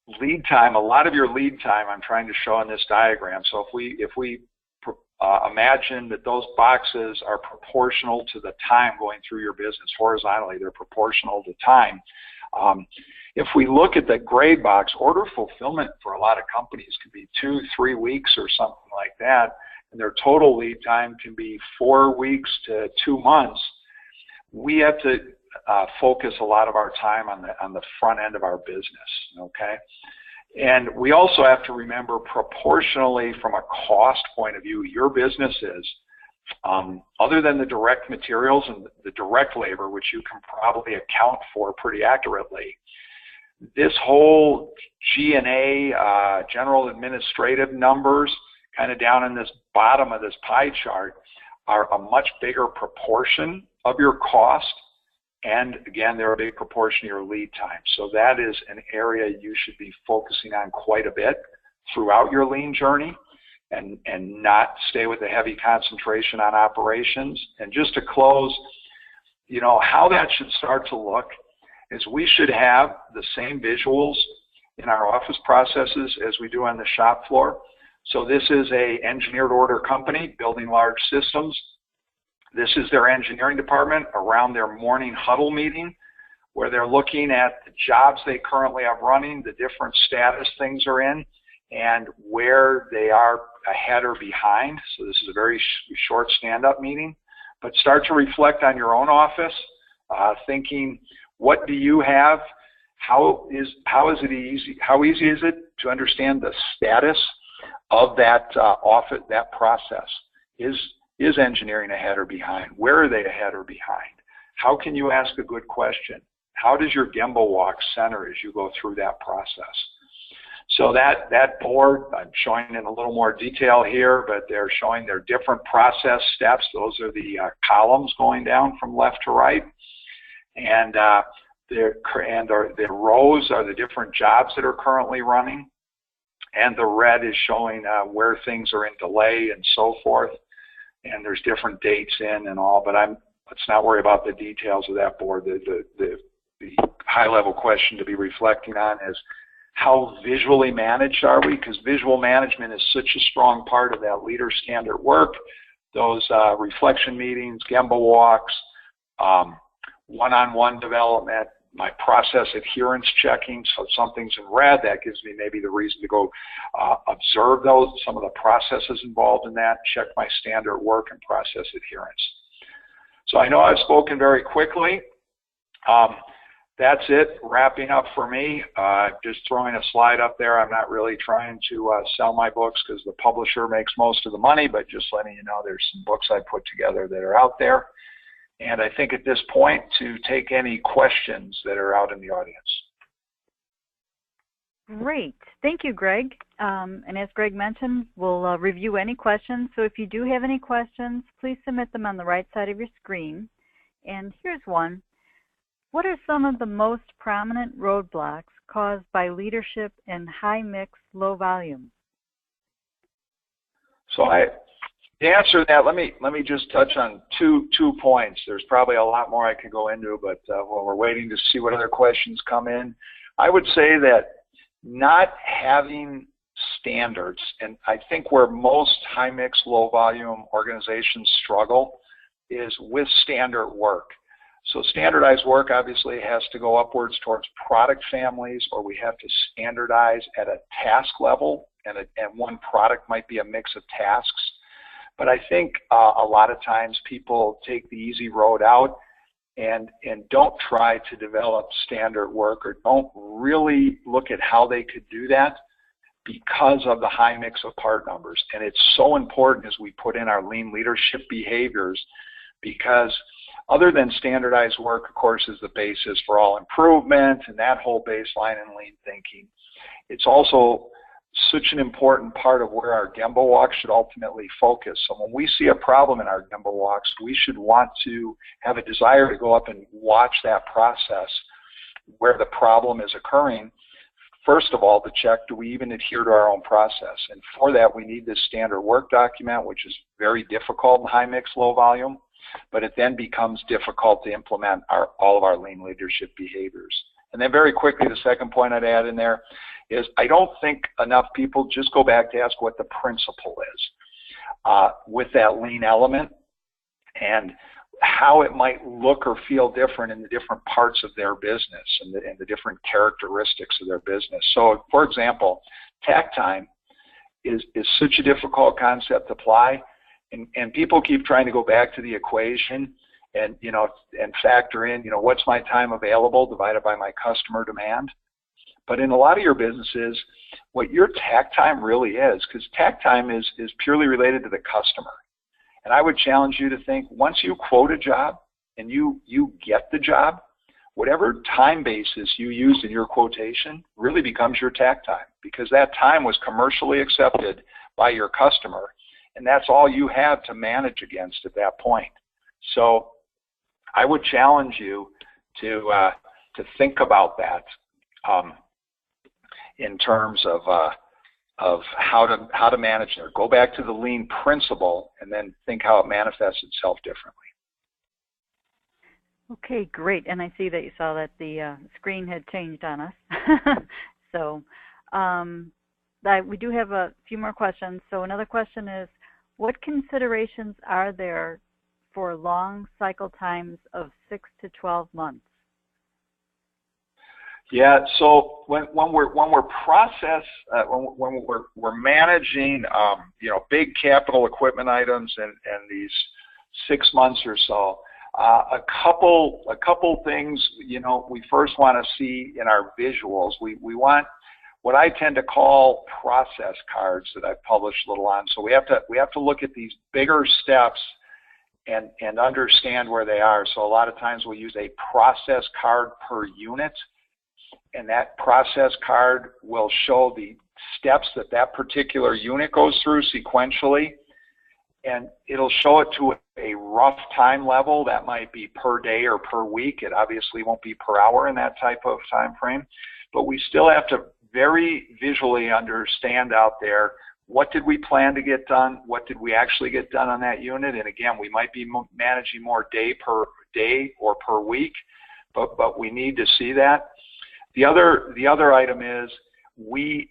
B: a lot of your lead time I'm trying to show in this diagram. So if we imagine that those boxes are proportional to the time going through your business horizontally, they're proportional to time. If we look at the gray box, order fulfillment for a lot of companies can be 2-3 weeks or something like that, and their total lead time can be 4 weeks to 2 months. We have to focus a lot of our time on the front end of our business, okay? And we also have to remember proportionally from a cost point of view, your businesses, other than the direct materials and the direct labor, which you can probably account for pretty accurately, this whole G&A, general administrative numbers, kind of down in this bottom of this pie chart, are a much bigger proportion of your cost. And again, they're a big proportion of your lead time. So that is an area you should be focusing on quite a bit throughout your lean journey and not stay with a heavy concentration on operations. And just to close, you know, how that should start to look is we should have the same visuals in our office processes as we do on the shop floor. So this is a engineered order company building large systems. This is their engineering department around their morning huddle meeting where they're looking at the jobs they currently have running, the different status things are in, and where they are ahead or behind. So this is a very short stand-up meeting. But start to reflect on your own office, thinking, what do you have? How easy is it to understand the status of that that process? Is engineering ahead or behind? Where are they ahead or behind? How can you ask a good question? How does your Gemba walk center as you go through that process? So that board, I'm showing in a little more detail here, but they're showing their different process steps. Those are the columns going down from left to right. And the rows are the different jobs that are currently running. and the red is showing where things are in delay and so forth. And there's different dates in and all, but let's not worry about the details of that board. The high-level question to be reflecting on is how visually managed are we? Because visual management is such a strong part of that leader standard work. Those reflection meetings, Gemba walks, one-on-one development, my process adherence checking. So if something's in red, that gives me maybe the reason to go observe some of the processes involved in that, check my standard work and process adherence. So I know I've spoken very quickly. That's it, wrapping up for me. Just throwing a slide up there. I'm not really trying to sell my books because the publisher makes most of the money, but just letting you know there's some books I put together that are out there. And I think at this point to take any questions that are out in the audience.
A: Great. Thank you, Greg. And as Greg mentioned, we'll review any questions. So if you do have any questions, please submit them on the right side of your screen. And here's one. What are some of the most prominent roadblocks caused by leadership in high mix, low volume?
B: So to answer that, let me just touch on two points. There's probably a lot more I could go into, but while we're waiting to see what other questions come in, I would say that not having standards, and I think where most high mix, low volume organizations struggle is with standard work. So standardized work obviously has to go upwards towards product families, or we have to standardize at a task level, and one product might be a mix of tasks. But I think a lot of times people take the easy road out and don't try to develop standard work, or don't really look at how they could do that because of the high mix of part numbers. And it's so important as we put in our lean leadership behaviors, because other than standardized work, of course, is the basis for all improvement and that whole baseline in lean thinking. It's also such an important part of where our Gemba walk should ultimately focus. So when we see a problem in our Gemba walks, we should want to have a desire to go up and watch that process where the problem is occurring. First of all, to check, do we even adhere to our own process? And for that, we need this standard work document, which is very difficult in high mix, low volume, but it then becomes difficult to implement all of our lean leadership behaviors. And then very quickly, the second point I'd add in there is I don't think enough people just go back to ask what the principle is with that lean element and how it might look or feel different in the different parts of their business and the different characteristics of their business. So, for example, takt time is such a difficult concept to apply, and people keep trying to go back to the equation and factor in what's my time available divided by my customer demand. But in a lot of your businesses, what your takt time really is, because takt time is purely related to the customer. And I would challenge you to think, once you quote a job and you get the job, whatever time basis you used in your quotation really becomes your takt time, because that time was commercially accepted by your customer, and that's all you have to manage against at that point. So I would challenge you to think about that in terms of how to manage there. Go back to the lean principle and then think how it manifests itself differently.
A: Okay, great. And I see that you saw that the screen had changed on us. So we do have a few more questions. So another question is, what considerations are there for long cycle times of 6 to 12 months?
B: Yeah, so when we're managing big capital equipment items and these 6 months or so, a couple things we first want to see in our visuals. We want what I tend to call process cards that I've published a little on. So we have to look at these bigger steps and understand where they are. So a lot of times we'll use a process card per unit, and that process card will show the steps that particular unit goes through sequentially, and it'll show it to a rough time level. That might be per day or per week. It obviously won't be per hour in that type of time frame, but we still have to very visually understand out there, what did we plan to get done? What did we actually get done on that unit? And again, we might be managing more day per day or per week, but we need to see that. The other item is,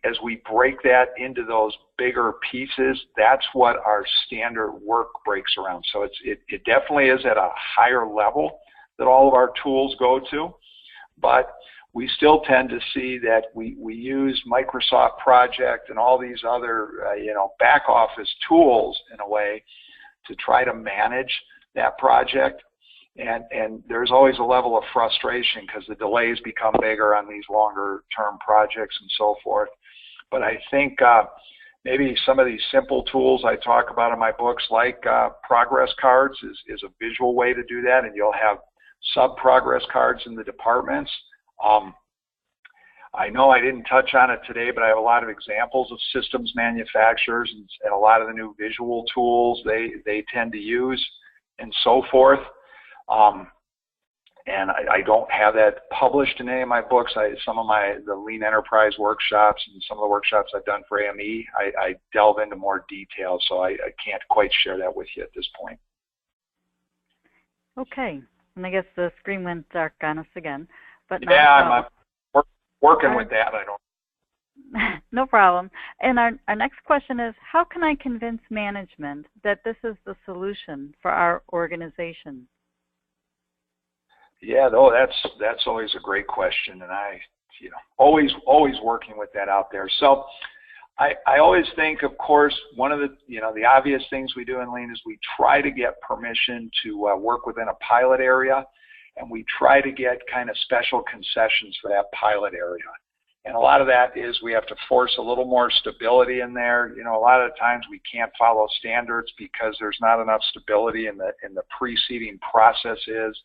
B: as we break that into those bigger pieces, that's what our standard work breaks around. So it definitely is at a higher level that all of our tools go to, but we still tend to see that we use Microsoft Project and all these other back office tools in a way to try to manage that project. And there's always a level of frustration because the delays become bigger on these longer term projects and so forth. But I think maybe some of these simple tools I talk about in my books, like progress cards, is a visual way to do that. And you'll have sub-progress cards in the departments. I know I didn't touch on it today, but I have a lot of examples of systems manufacturers and a lot of the new visual tools they tend to use and so forth. And I don't have that published in any of my books. Some of the Lean Enterprise workshops and some of the workshops I've done for AME, I delve into more detail, so I can't quite share that with you at this point.
A: Okay, and I guess the screen went dark on us again. But
B: yeah, I'm working with that. I don't.
A: No problem. And our next question is, how can I convince management that this is the solution for our organization?
B: Yeah, though that's always a great question, and I, always working with that out there. So I always think, of course, one of the the obvious things we do in Lean is we try to get permission to work within a pilot area, and we try to get kind of special concessions for that pilot area. And a lot of that is we have to force a little more stability in there. A lot of the times we can't follow standards because there's not enough stability in the preceding processes.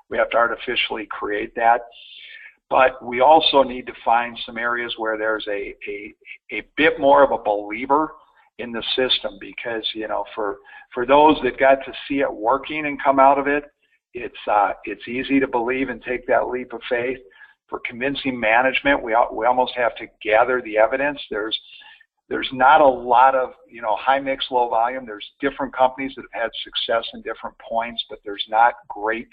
B: We have to artificially create that. But we also need to find some areas where there's a bit more of a believer in the system, because for those that got to see it working and come out of it, it's easy to believe and take that leap of faith. For convincing management, we almost have to gather the evidence. There's not a lot of high mix, low volume. There's different companies that have had success in different points, but there's not great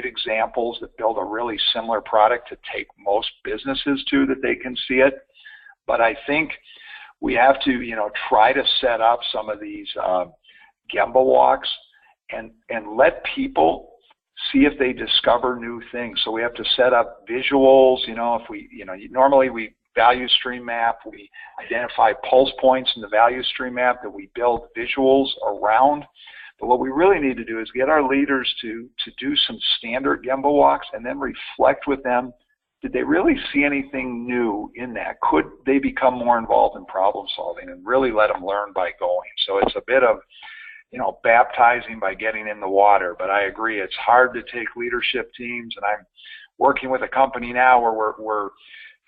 B: examples that build a really similar product to take most businesses to, that they can see it. But I think we have to try to set up some of these Gemba walks and let people see if they discover new things. So we have to set up visuals. If we normally we value stream map, we identify pulse points in the value stream map that we build visuals around. But what we really need to do is get our leaders to do some standard Gemba walks and then reflect with them, did they really see anything new in that? Could they become more involved in problem solving, and really let them learn by going? So it's a bit of, baptizing by getting in the water. But I agree, it's hard to take leadership teams, and I'm working with a company now where we're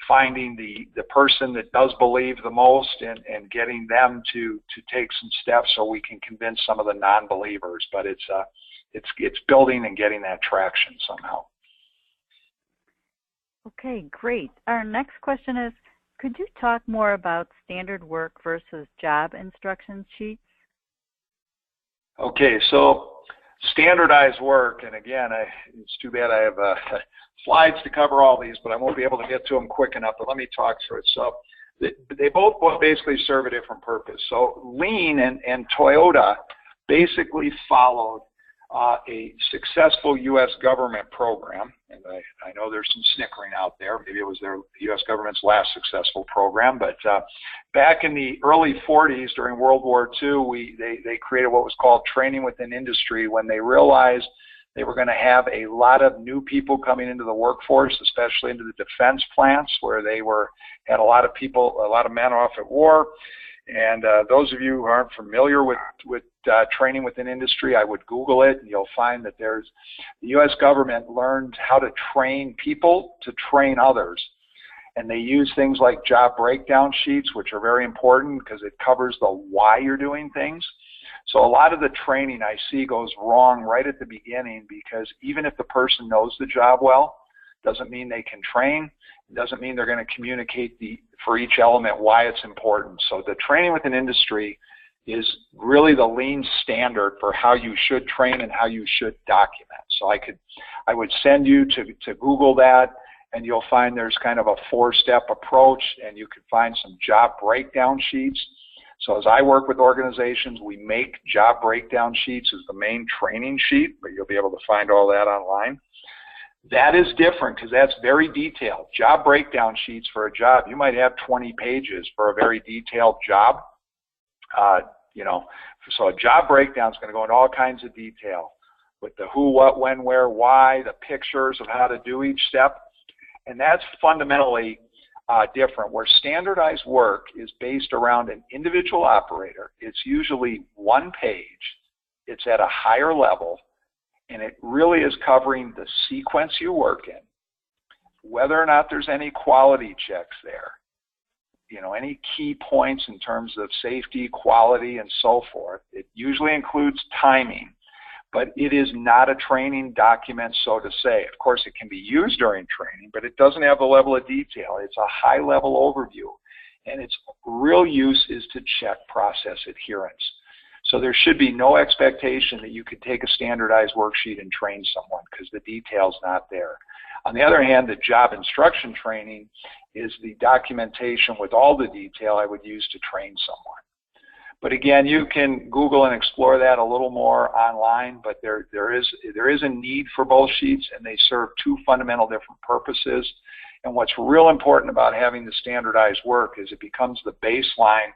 B: finding the person that does believe the most and getting them to take some steps so we can convince some of the non-believers. But it's building and getting that traction somehow. Okay,
A: great. Our next question is, could you talk more about standard work versus job instruction sheets?
B: Okay, so standardized work, and again, it's too bad I have slides to cover all these, but I won't be able to get to them quick enough, but let me talk through it. So they both basically serve a different purpose. So Lean and Toyota basically followed a successful U.S. government program, and I know there's some snickering out there. Maybe it was the U.S. government's last successful program, but back in the early 40s during World War II, they created what was called training within industry, when they realized they were going to have a lot of new people coming into the workforce, especially into the defense plants, where they had a lot of men off at war. And those of you who aren't familiar with training within industry, I would Google it, and you'll find that the U.S. government learned how to train people to train others. And they use things like job breakdown sheets, which are very important because it covers the why you're doing things. So a lot of the training I see goes wrong right at the beginning, because even if the person knows the job well, Doesn't mean they can train. It doesn't mean they're going to communicate for each element why it's important. So the training within industry is really the lean standard for how you should train and how you should document. So I would send you to Google that, and you'll find there's kind of a 4-step approach, and you can find some job breakdown sheets. So as I work with organizations, we make job breakdown sheets as the main training sheet, but you'll be able to find all that online. That is different because that's very detailed. Job breakdown sheets for a job, you might have 20 pages for a very detailed job. So a job breakdown is going to go into all kinds of detail with the who, what, when, where, why, the pictures of how to do each step. And that's fundamentally different. Where standardized work is based around an individual operator, it's usually one page, it's at a higher level, and it really is covering the sequence you work in, whether or not there's any quality checks there, any key points in terms of safety, quality, and so forth. It usually includes timing, but it is not a training document, so to say. Of course, it can be used during training, but it doesn't have the level of detail. It's a high-level overview, and its real use is to check process adherence. So there should be no expectation that you could take a standardized worksheet and train someone because the detail's not there. On the other hand, the job instruction training is the documentation with all the detail I would use to train someone. But again, you can Google and explore that a little more online, but there is a need for both sheets, and they serve two fundamental different purposes. And what's real important about having the standardized work is it becomes the baseline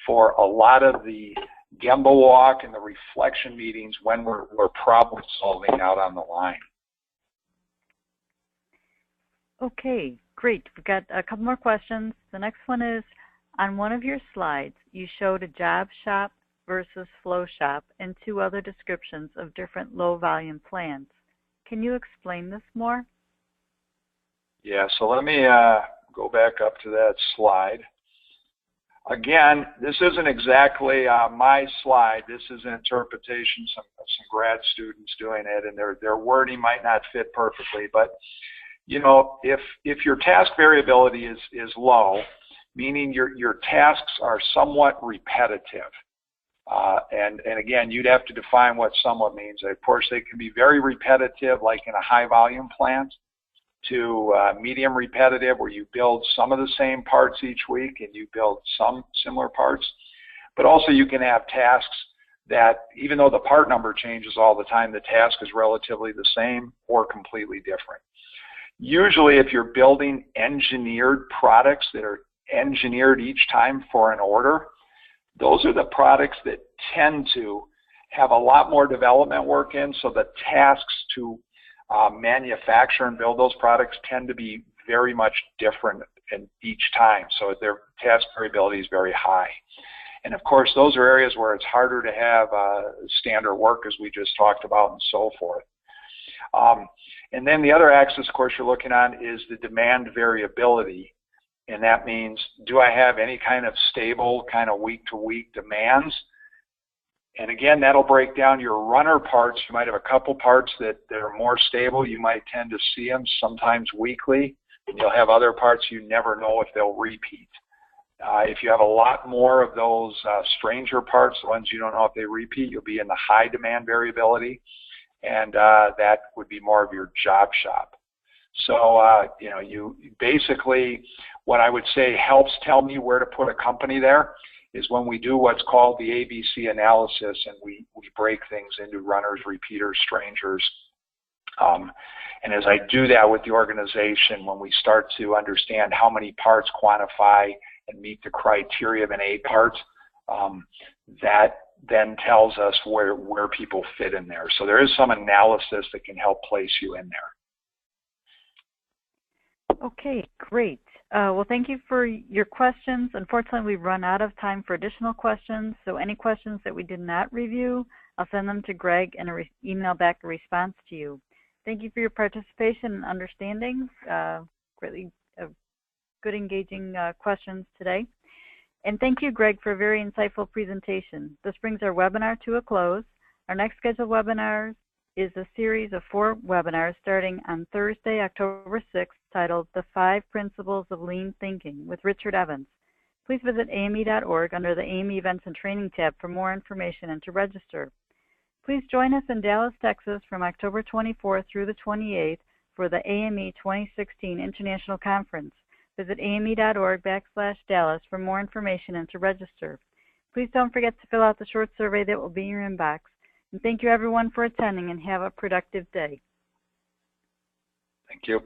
B: for a lot of the Gemba walk and the reflection meetings when we're problem solving out on the line.
A: Okay, great. We've got a couple more questions. The next one is, on one of your slides, you showed a job shop versus flow shop and 2 other descriptions of different low-volume plants. Can you explain this more?
B: Yeah, so let me go back up to that slide. Again, this isn't exactly my slide. This is an interpretation of some grad students doing it, and their wording might not fit perfectly. But, if your task variability is low, meaning your tasks are somewhat repetitive. And again, you'd have to define what somewhat means. Of course, they can be very repetitive, like in a high volume plant, to medium repetitive, where you build some of the same parts each week and you build some similar parts. But also you can have tasks that, even though the part number changes all the time, the task is relatively the same or completely different. Usually if you're building engineered products that are engineered each time for an order, those are the products that tend to have a lot more development work in, so the tasks to manufacture and build those products tend to be very much different in each time, so their task variability is very high. And of course, those are areas where it's harder to have standard work, as we just talked about, and so forth. And then the other axis, of course, you're looking on is the demand variability. And that means, do I have any kind of stable, kind of week-to-week demands? And again, that'll break down your runner parts. You might have a couple parts that are more stable. You might tend to see them sometimes weekly. And you'll have other parts you never know if they'll repeat. If you have a lot more of those stranger parts, the ones you don't know if they repeat, you'll be in the high demand variability. And that would be more of your job shop. So, you basically, what I would say helps tell me where to put a company there is when we do what's called the ABC analysis, and we break things into runners, repeaters, strangers. And as I do that with the organization, when we start to understand how many parts quantify and meet the criteria of an A part, that then tells us where people fit in there. So there is some analysis that can help place you in there.
A: Okay, great. Well, thank you for your questions. Unfortunately, we've run out of time for additional questions, so any questions that we did not review, I'll send them to Greg and email back a response to you. Thank you for your participation and understanding. Greatly good, engaging questions today. And thank you, Greg, for a very insightful presentation. This brings our webinar to a close. Our next scheduled webinars is a series of 4 webinars starting on Thursday, October 6th, titled The 5 Principles of Lean Thinking with Richard Evans. Please visit AME.org under the AME Events and Training tab for more information and to register. Please join us in Dallas, Texas from October 24th through the 28th for the AME 2016 International Conference. Visit AME.org/Dallas for more information and to register. Please don't forget to fill out the short survey that will be in your inbox. And thank you everyone for attending and have a productive day.
B: Thank you.